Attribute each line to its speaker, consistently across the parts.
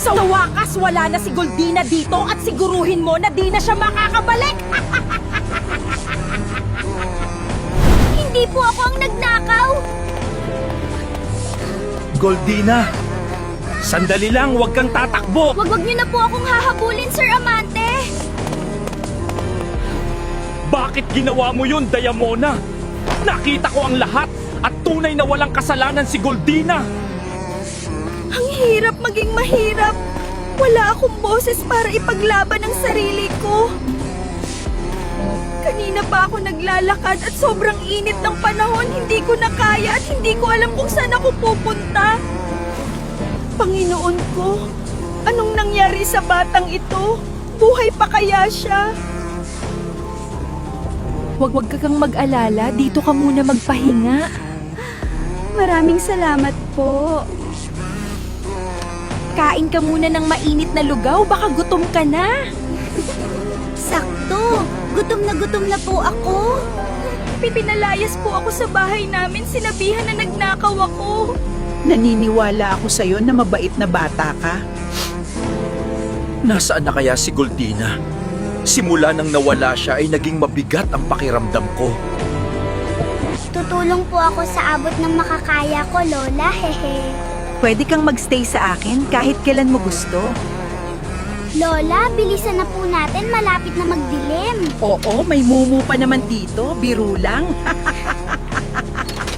Speaker 1: Sa wakas, wala na si Goldina dito at siguruhin mo na di na siya makakabalik!
Speaker 2: Hindi po ako ang nagnakaw!
Speaker 3: Goldina! Sandali lang, huwag kang tatakbo!
Speaker 2: Wag niyo na po akong hahabulin, Sir Amante!
Speaker 3: Bakit ginawa mo yun, Diamona? Nakita ko ang lahat at tunay na walang kasalanan si Goldina!
Speaker 2: Ang hirap maging mahirap. Wala akong boses para ipaglaban ang sarili ko. Kanina pa ako naglalakad at sobrang init ng panahon. Hindi ko na kaya at hindi ko alam kung saan ako pupunta. Panginoon ko, anong nangyari sa batang ito? Buhay pa kaya siya?
Speaker 1: Huwag ka kang mag-alala, dito ka muna magpahinga.
Speaker 2: Maraming salamat po.
Speaker 1: Kain ka muna ng mainit na lugaw, baka gutom ka na.
Speaker 2: Sakto! Gutom na po ako. Pinalayas po ako sa bahay namin. Sinabihan na nagnakaw ako.
Speaker 4: Naniniwala ako sa'yo na mabait na bata ka.
Speaker 3: Nasaan na kaya si Goldina? Simula nang nawala siya ay naging mabigat ang pakiramdam ko.
Speaker 2: Tutulong po ako sa abot ng makakaya ko, Lola. Hehe.
Speaker 1: Pwede kang magstay sa akin kahit kailan mo gusto.
Speaker 2: Lola, bilisan na po natin. Malapit na magdilim.
Speaker 4: Oo, may mumu pa naman dito. Biro lang.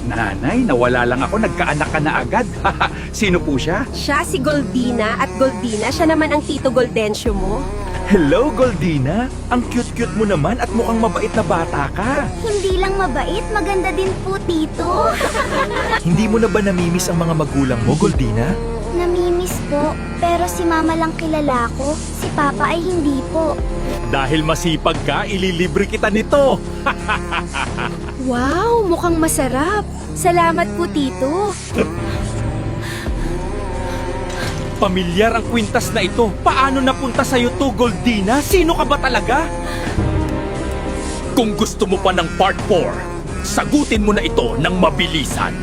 Speaker 5: Nanay, nawala lang ako, nagkaanak ka na agad. Sino po siya?
Speaker 1: Siya si Goldina at Goldina, siya naman ang Tito Goldencio mo.
Speaker 3: Hello, Goldina! Ang cute-cute mo naman at mukhang mabait na bata ka.
Speaker 2: Hindi lang mabait, maganda din po, Tito.
Speaker 3: Hindi mo na ba namimiss ang mga magulang mo, Goldina?
Speaker 2: Namimiss po, pero si Mama lang kilala ko. Si Papa ay hindi po.
Speaker 3: Dahil masipag ka, ililibre kita nito.
Speaker 1: Wow, mukhang masarap. Salamat po, Tito.
Speaker 3: Pamilyar ang kwintas na ito. Paano napunta sa'yo to, Goldina? Sino ka ba talaga? Kung gusto mo pa ng part 4, sagutin mo na ito ng mabilisan.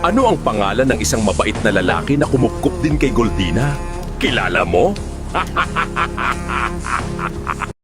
Speaker 3: Ano ang pangalan ng isang mabait na lalaki na kumupkup din kay Goldina? Kilala mo?